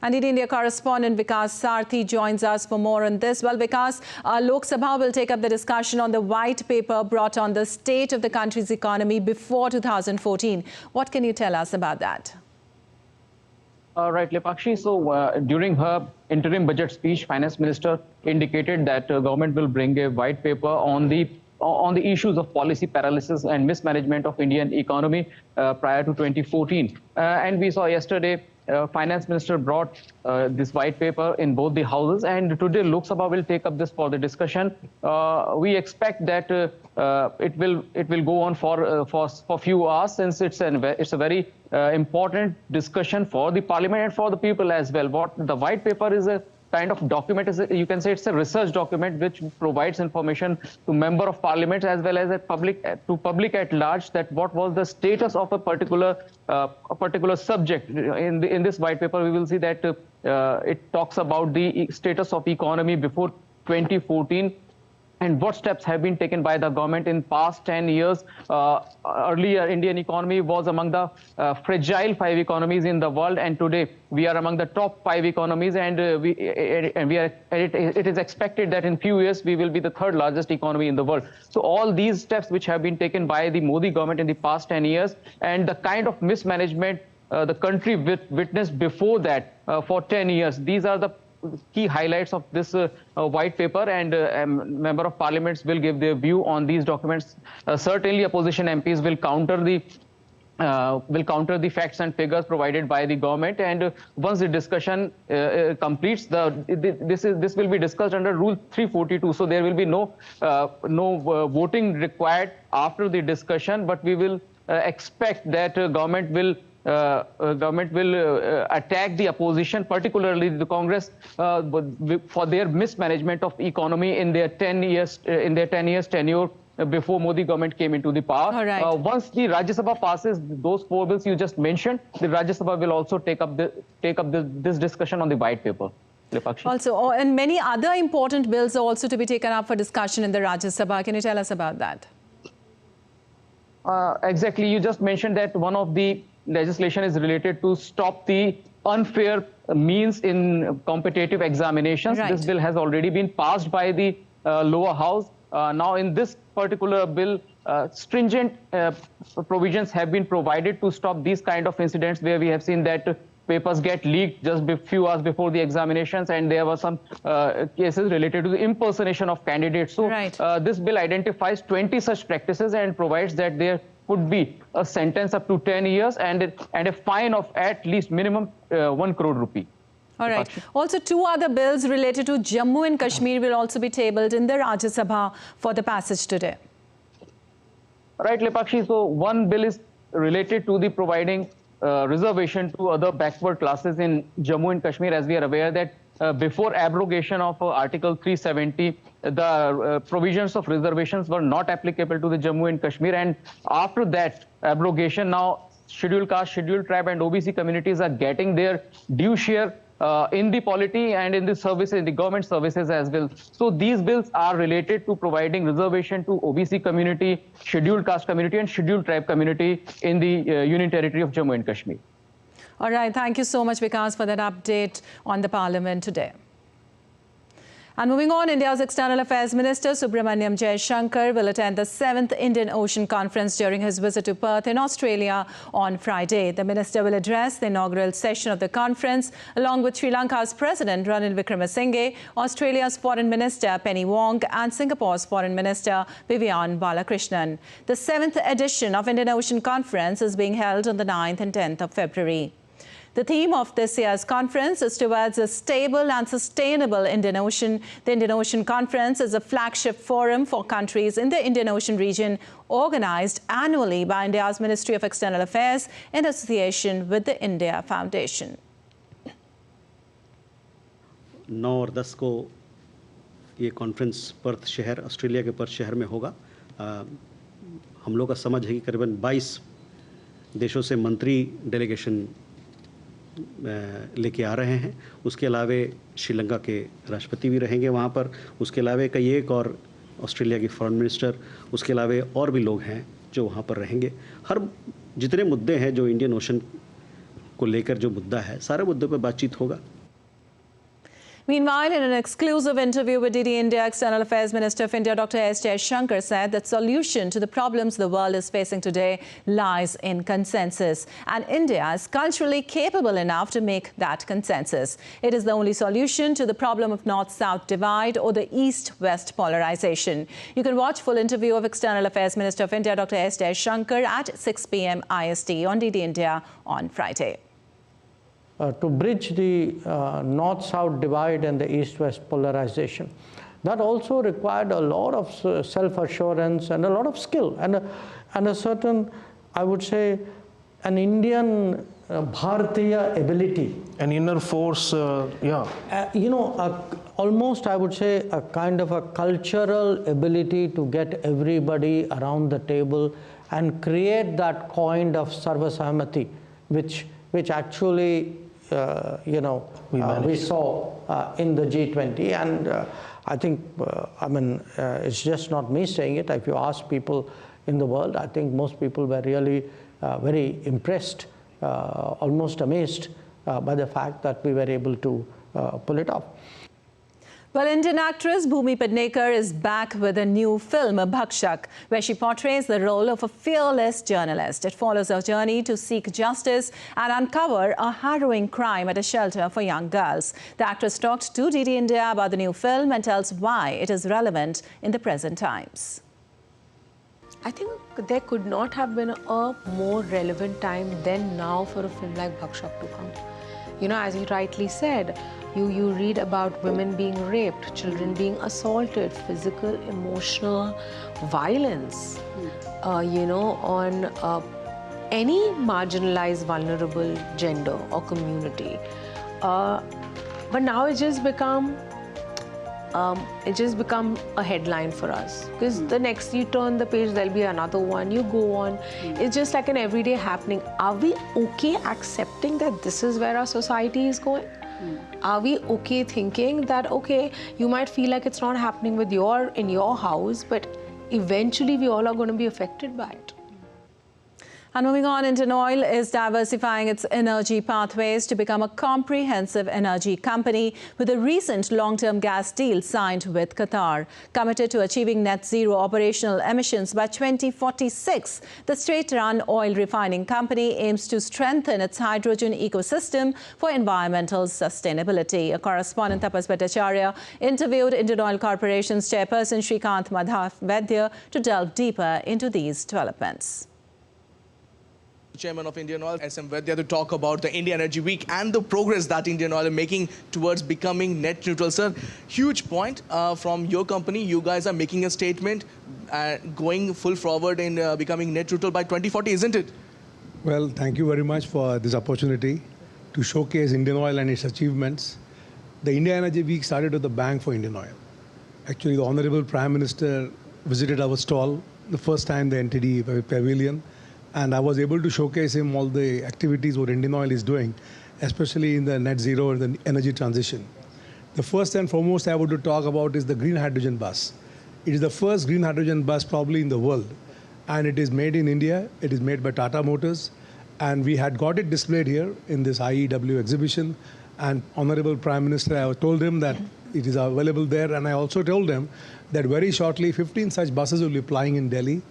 S1: And India correspondent Vikas Sarthi joins us for more on this. Well, Vikas, Lok Sabha will take up the discussion on the white paper brought on the state of the country's economy before 2014. What can you tell us about that?
S21: Right, Lepakshi. So during her interim budget speech, Finance Minister indicated that government will bring a white paper on the issues of policy paralysis and mismanagement of Indian economy prior to 2014. And we saw yesterday Finance Minister brought this white paper in both the houses, and today Lok Sabha will take up this for the discussion. We expect that it will go on for few hours, since it's a very important discussion for the Parliament and for the people as well. What the white paper is a kind of document, you can say it's a research document which provides information to member of Parliament as well as to public at large, that what was the status of a particular subject. In this white paper, we will see that it talks about the status of economy before 2014 and what steps have been taken by the government in past 10 years. Earlier, Indian economy was among the fragile 5 economies in the world, and today we are among the top 5 economies, and it is expected that in few years we will be the 3rd largest economy in the world. So all these steps which have been taken by the Modi government in the past 10 years, and the kind of mismanagement the country witnessed before that for 10 years, these are the key highlights of this white paper, and member of parliaments will give their view on these documents. Certainly opposition MPs will counter the facts and figures provided by the government, and once the discussion completes, this will be discussed under Rule 342. So there will be no voting required after the discussion, but we will expect that government will attack the opposition, particularly the Congress, for their mismanagement of economy in their 10 years tenure before Modi government came into the power.
S1: All right.
S21: Once the Rajya Sabha passes those 4 bills you just mentioned, the Rajya Sabha will also take up this discussion on the white paper.
S1: Also, and many other important bills are also to be taken up for discussion in the Rajya Sabha. Can you tell us about that?
S21: Exactly. You just mentioned that one of the legislation is related to stop the unfair means in competitive examinations.
S1: Right.
S21: This bill has already been passed by the lower house. Now, in this particular bill, stringent provisions have been provided to stop these kind of incidents where we have seen that papers get leaked just a few hours before the examinations, and there were some cases related to the impersonation of candidates. So this bill identifies 20 such practices and provides that there could be a sentence up to 10 years and a fine of at least minimum 1 crore rupee.
S1: All right. Also, 2 other bills related to Jammu and Kashmir will also be tabled in the Rajya Sabha for the passage today.
S21: Right, Lepakshi. So one bill is related to the providing reservation to other backward classes in Jammu and Kashmir. As we are aware that before abrogation of Article 370, the provisions of reservations were not applicable to the Jammu and Kashmir, and after that abrogation, now scheduled caste, scheduled tribe and OBC communities are getting their due share in the polity and in the services, in the government services as well. So these bills are related to providing reservation to OBC community, scheduled caste community and scheduled tribe community in the Union Territory of Jammu and Kashmir.
S1: All right. Thank you so much, Vikas, for that update on the Parliament today. And moving on, India's External Affairs Minister Subramaniam Jair Shanker will attend the 7th Indian Ocean Conference during his visit to Perth in Australia on Friday. The minister will address the inaugural session of the conference along with Sri Lanka's President Ranil Wickremesinghe, Australia's Foreign Minister Penny Wong and Singapore's Foreign Minister Vivian Balakrishnan. The 7th edition of Indian Ocean Conference is being held on the 9th and 10th of February. The theme of this year's conference is towards a stable and sustainable Indian Ocean. The Indian Ocean Conference is a flagship forum for countries in the Indian Ocean region, organized annually by India's Ministry of External Affairs in association with the India Foundation.
S19: 9 और 10 को ये conference Perth शहर, Australia के Perth शहर में होगा। हम लोग का समझ है कि करीबन 22 देशों से मंत्री डेलीगेशन लेके आ रहे हैं। उसके अलावे श्रीलंका के राष्ट्रपति भी रहेंगे वहाँ पर। उसके अलावे कई एक और ऑस्ट्रेलिया की फॉरेन मिनिस्टर, उसके अलावे और भी लोग हैं जो वहाँ पर रहेंगे। हर जितने मुद्दे हैं जो इंडियन ओशन को लेकर जो मुद्दा है, सारे मुद्दों पर बातचीत होगा।
S1: Meanwhile, in an exclusive interview with DD India, External Affairs Minister of India Dr. S. Shanker said that solution to the problems the world is facing today lies in consensus. And India is culturally capable enough to make that consensus. It is the only solution to the problem of North-South divide or the East-West polarization. You can watch full interview of External Affairs Minister of India Dr. S. Shanker at 6 p.m. IST on DD India on Friday.
S11: To bridge the North-South divide and the East-West polarization. That also required a lot of self-assurance and a lot of skill and a certain, I would say, an Indian Bharatiya ability.
S17: An inner force,
S11: almost I would say a kind of a cultural ability to get everybody around the table and create that kind of Sarvasahmati, which actually we saw in the G20, and I think, it's just not me saying it. If you ask people in the world, I think most people were really very impressed, almost amazed by the fact that we were able to pull it off.
S1: Well, Indian actress Bhumi Pednekar is back with a new film, Bakk, where she portrays the role of a fearless journalist. It follows her journey to seek justice and uncover a harrowing crime at a shelter for young girls. The actress talked to DD India about the new film and tells why it is relevant in the present times.
S2: I think there could not have been a more relevant time than now for a film like Bakk to come. As you rightly said, you read about women being raped, children being assaulted, physical, emotional violence, on any marginalized, vulnerable gender or community. But now it's just become a headline for us, because the next you turn the page, there'll be another one, you go on. It's just like an everyday happening. Are we okay accepting that this is where our society is going? Are we okay thinking that, okay, you might feel like it's not happening in your house, but eventually we all are going to be affected by it?
S1: And moving on, Indian Oil is diversifying its energy pathways to become a comprehensive energy company with a recent long-term gas deal signed with Qatar. Committed to achieving net zero operational emissions by 2046, the state-run oil refining company aims to strengthen its hydrogen ecosystem for environmental sustainability. A correspondent, Tapas Bhattacharya, interviewed Indian Oil Corporation's chairperson Shrikant Madhavvedya to delve deeper into these developments.
S3: Chairman of Indian Oil, SM Vedya, to talk about the India Energy Week and the progress that Indian Oil is making towards becoming net neutral. Sir, huge point from your company. You guys are making a statement going full forward in becoming net neutral by 2040, isn't it?
S22: Well, thank you very much for this opportunity to showcase Indian Oil and its achievements. The India Energy Week started with a bang for Indian Oil. Actually, the Honorable Prime Minister visited our stall, the first time the NTD Pavilion, and I was able to showcase him all the activities what Indian Oil is doing, especially in the net zero and the energy transition. The first and foremost I want to talk about is the green hydrogen bus. It is the first green hydrogen bus probably in the world, and it is made in India. It is made by Tata Motors, and we had got it displayed here in this IEW exhibition. And Honorable Prime Minister, I told him that it is available there, and I also told him that very shortly 15 such buses will be plying in Delhi.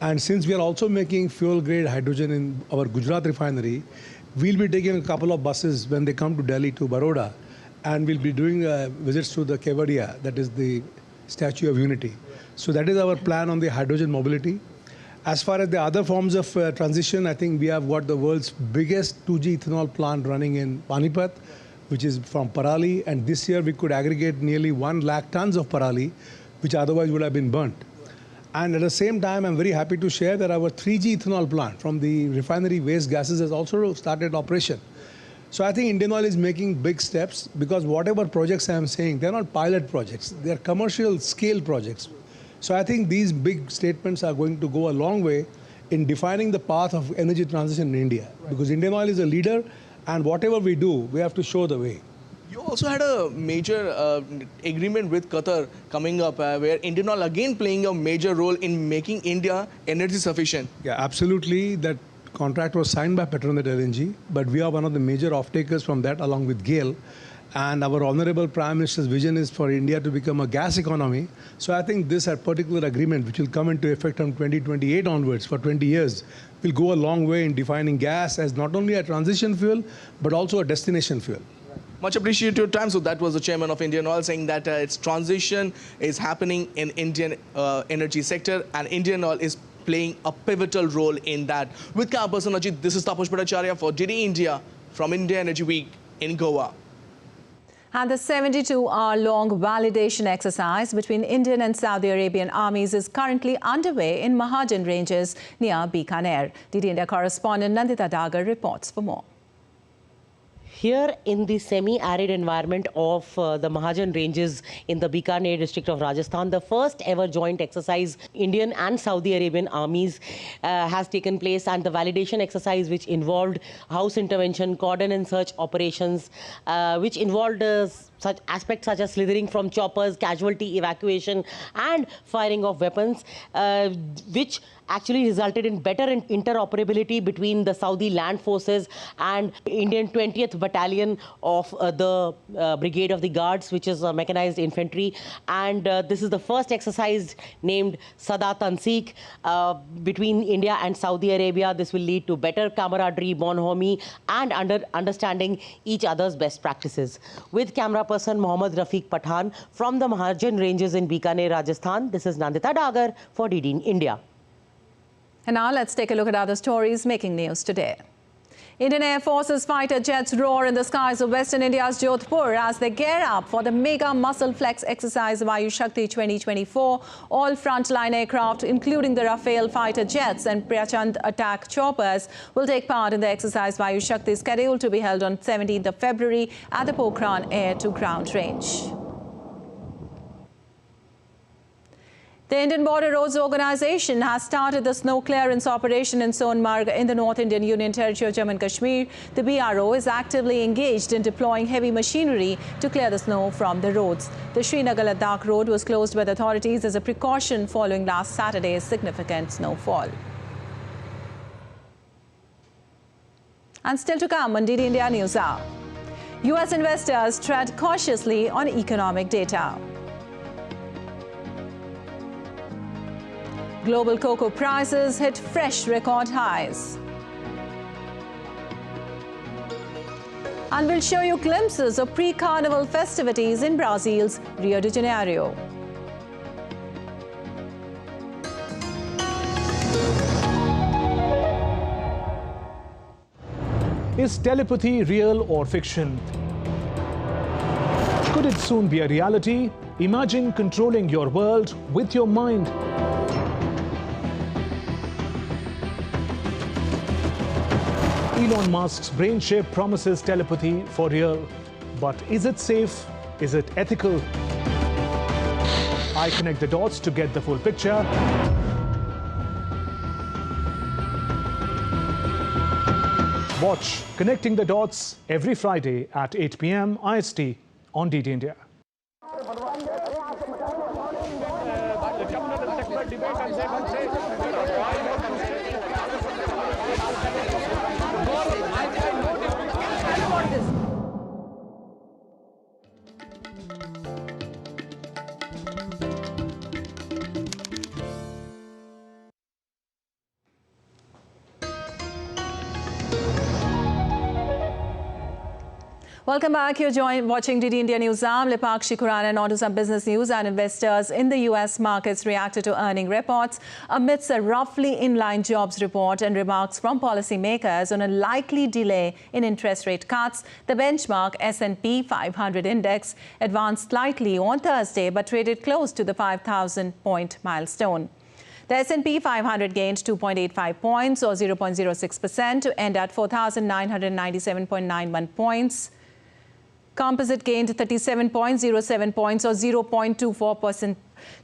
S22: And since we are also making fuel-grade hydrogen in our Gujarat refinery, we'll be taking a couple of buses when they come to Delhi to Baroda, and we'll be doing visits to the Kevadia, that is the Statue of Unity. So that is our plan on the hydrogen mobility. As far as the other forms of transition, I think we have got the world's biggest 2G ethanol plant running in Panipat, which is from Parali, and this year we could aggregate nearly 1 lakh tons of Parali, which otherwise would have been burnt. And at the same time, I'm very happy to share that our 3G ethanol plant from the refinery waste gases has also started operation. So I think Indian Oil is making big steps, because whatever projects I'm saying, they're not pilot projects, they're commercial scale projects. So I think these big statements are going to go a long way in defining the path of energy transition in India, because Indian Oil is a leader, and whatever we do, we have to show the way.
S3: You also had a major agreement with Qatar coming up, where Indian Oil again playing a major role in making India energy sufficient.
S22: Yeah, absolutely. That contract was signed by Petronet LNG, but we are one of the major off-takers from that, along with GAIL. And our Honorable Prime Minister's vision is for India to become a gas economy. So I think this particular agreement, which will come into effect from 2028 onwards for 20 years, will go a long way in defining gas as not only a transition fuel, but also a destination fuel.
S3: Much appreciate your time. So that was the chairman of Indian Oil saying that its transition is happening in Indian energy sector, and Indian Oil is playing a pivotal role in that. With camera person Ajit, this is Tapas Bhattacharya for DD India from India Energy Week in Goa.
S1: And the 72-hour-long validation exercise between Indian and Saudi Arabian armies is currently underway in Mahajan Ranges near Bikaner. DD India correspondent Nandita Dagar reports for more.
S23: Here in the semi-arid environment of the Mahajan Ranges in the Bikaner district of Rajasthan, the first ever joint exercise Indian and Saudi Arabian armies has taken place, and the validation exercise, which involved house intervention, cordon and search operations, which involved such aspects such as slithering from choppers, casualty evacuation and firing of weapons, which actually resulted in better interoperability between the Saudi land forces and Indian 20th Battalion of the Brigade of the Guards, which is mechanized infantry. And this is the first exercise named Sada Tanseek between India and Saudi Arabia. This will lead to better camaraderie, bonhomie, and understanding each other's best practices. With camera person Mohammad Rafiq Pathan from the Mahajan Ranges in Bikaner, Rajasthan, this is Nandita Dagar for DD India.
S1: And now let's take a look at other stories making news today. Indian Air Force's fighter jets roar in the skies of Western India's Jodhpur as they gear up for the mega muscle flex exercise Vayu Shakti 2024. All frontline aircraft, including the Rafale fighter jets and Prachand attack choppers, will take part in the exercise Vayu Shakti, scheduled to be held on 17th of February at the Pokhran air-to-ground range. The Indian Border Roads Organisation has started the snow clearance operation in Sonmarg in the North Indian Union Territory of Jammu and Kashmir. The BRO is actively engaged in deploying heavy machinery to clear the snow from the roads. The Srinagar-Ladakh road was closed by the authorities as a precaution following last Saturday's significant snowfall. And still to come on DD India News Hour. US investors tread cautiously on economic data. Global cocoa prices hit fresh record highs. And we'll show you glimpses of pre-carnival festivities in Brazil's Rio de Janeiro.
S6: Is telepathy real or fiction? Could it soon be a reality? Imagine controlling your world with your mind. Elon Musk's brain chip promises telepathy for real. But is it safe? Is it ethical? I connect the dots to get the full picture. Watch Connecting the Dots every Friday at 8 p.m. IST on DD India.
S1: Welcome back. You're watching DD India News. I'm Lipakshi Khurana, and on to some business news. And investors in the US markets reacted to earning reports amidst a roughly in-line jobs report and remarks from policymakers on a likely delay in interest rate cuts. The benchmark S&P 500 index advanced slightly on Thursday, but traded close to the 5,000-point milestone. The S&P 500 gained 2.85 points, or 0.06%, to end at 4,997.91 points. Composite gained 37.07 points, or 0.24%,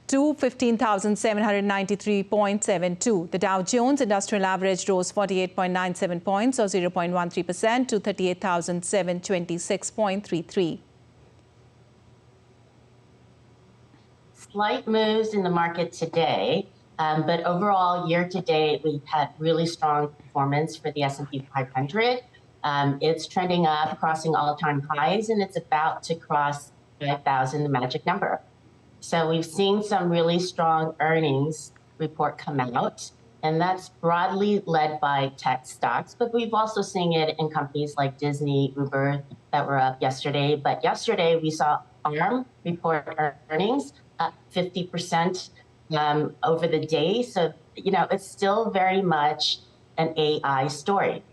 S1: to 15,793.72. The Dow Jones Industrial Average rose 48.97 points, or 0.13%, to 38,726.33.
S7: Slight moves in the market today, but overall, year to date, we've had really strong performance for the S&P 500. It's trending up, crossing all-time highs, and it's about to cross 5,000, the magic number. So we've seen some really strong earnings report come out, and that's broadly led by tech stocks. But we've also seen it in companies like Disney, Uber, that were up yesterday. But yesterday, we saw ARM report earnings up 50% over the day. So, it's still very much an AI story.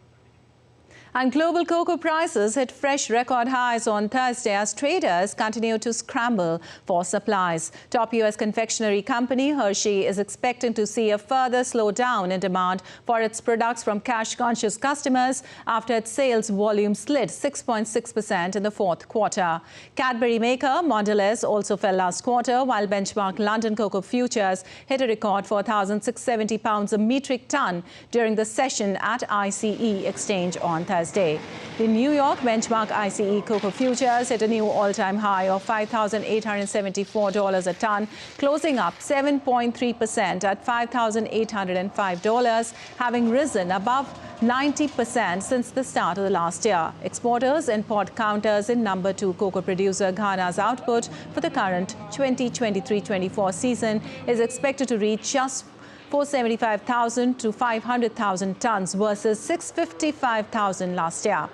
S1: And global cocoa prices hit fresh record highs on Thursday as traders continue to scramble for supplies. Top U.S. confectionery company Hershey is expecting to see a further slowdown in demand for its products from cash-conscious customers after its sales volume slid 6.6% in the fourth quarter. Cadbury maker Mondelez also fell last quarter, while benchmark London cocoa futures hit a record for £1,670 a metric ton during the session at ICE exchange on Thursday. The New York benchmark ICE cocoa futures hit a new all-time high of $5,874 a ton, closing up 7.3% at $5,805, having risen above 90% since the start of the last year. Exporters and pod counters in number 2 cocoa producer Ghana's output for the current 2023-24 season is expected to reach just 475,000 to 500,000 tons versus 655,000 last year.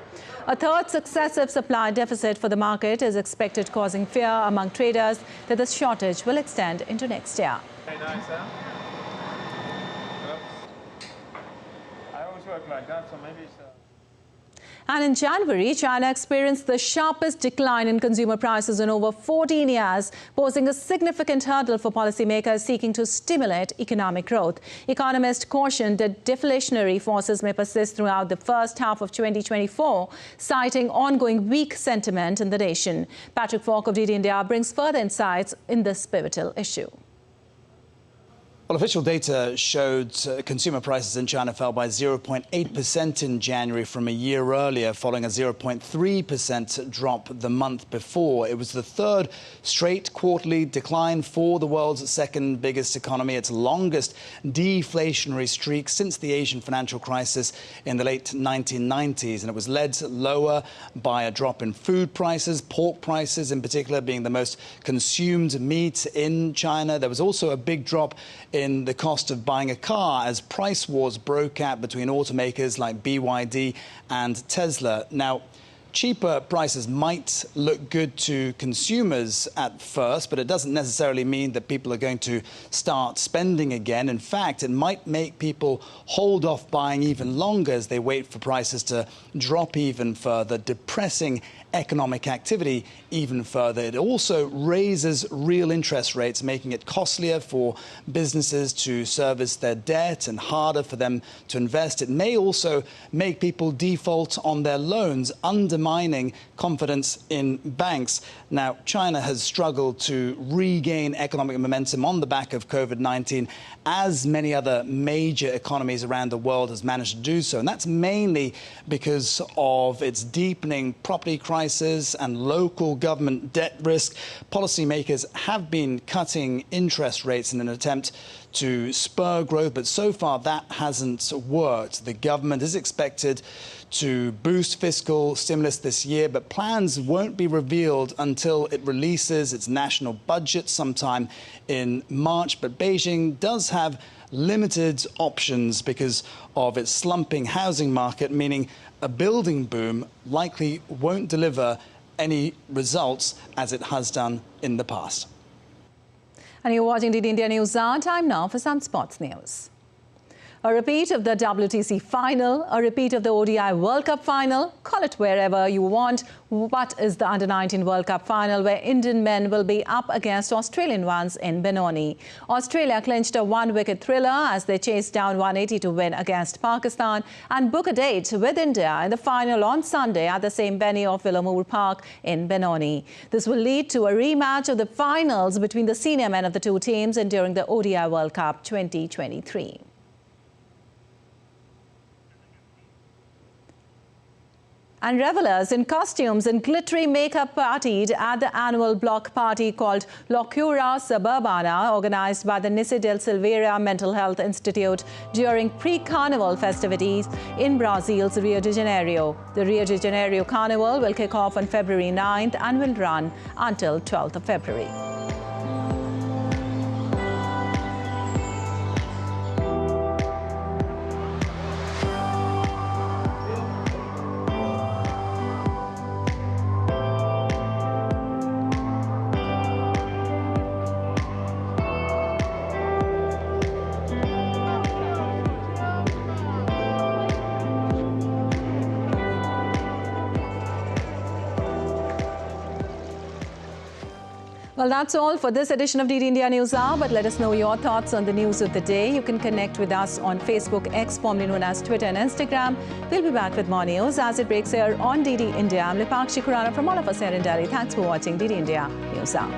S1: A third successive supply deficit for the market is expected, causing fear among traders that the shortage will extend into next year.
S8: Very nice, huh? I always work like that, so maybe it's
S1: And in January, China experienced the sharpest decline in consumer prices in over 14 years, posing a significant hurdle for policymakers seeking to stimulate economic growth. Economists cautioned that deflationary forces may persist throughout the first half of 2024, citing ongoing weak sentiment in the nation. Patrick Falk of DD India brings further insights in this pivotal issue.
S5: Well, official data showed consumer prices in China fell by 0.8% in January from a year earlier, following a 0.3% drop the month before. It was the third straight quarterly decline for the world's second biggest economy, its longest deflationary streak since the Asian financial crisis in the late 1990s. And it was led lower by a drop in food prices, pork prices in particular being the most consumed meat in China. There was also a big drop in the cost of buying a car as price wars broke out between automakers like BYD and Tesla. Now, cheaper prices might look good to consumers at first, but it doesn't necessarily mean that people are going to start spending again. In fact, it might make people hold off buying even longer as they wait for prices to drop even further, depressing economic activity even further. It also raises real interest rates, making it costlier for businesses to service their debt and harder for them to invest. It may also make people default on their loans, undermining confidence in banks. Now, China has struggled to regain economic momentum on the back of COVID-19, as many other major economies around the world has managed to do so. And that's mainly because of its deepening property crisis and local government debt risk. Policymakers have been cutting interest rates in an attempt to spur growth, but so far that hasn't worked. The government is expected to boost fiscal stimulus this year, but plans won't be revealed until it releases its national budget sometime in March. But Beijing does have limited options because of its slumping housing market, meaning a building boom likely won't deliver any results as it has done in the past.
S1: And you're watching DD India News Hour. Time now for some sports news. A repeat of the WTC final, a repeat of the ODI World Cup final, call it wherever you want. What is the Under-19 World Cup final, where Indian men will be up against Australian ones in Benoni. Australia clinched a one-wicket thriller as they chased down 180 to win against Pakistan and book a date with India in the final on Sunday at the same venue of Willamore Park in Benoni. This will lead to a rematch of the finals between the senior men of the two teams and during the ODI World Cup 2023. And revelers in costumes and glittery makeup partied at the annual block party called Locura Suburbana, organized by the Nice del Silveira Mental Health Institute during pre-carnival festivities in Brazil's Rio de Janeiro. The Rio de Janeiro Carnival will kick off on February 9th and will run until 12th of February. Well, that's all for this edition of DD India News Hour, but let us know your thoughts on the news of the day. You can connect with us on Facebook, X, formerly known as Twitter and Instagram. We'll be back with more news as it breaks here on DD India. I'm Lipakshi Khurana from all of us here in Delhi. Thanks for watching DD India News Hour.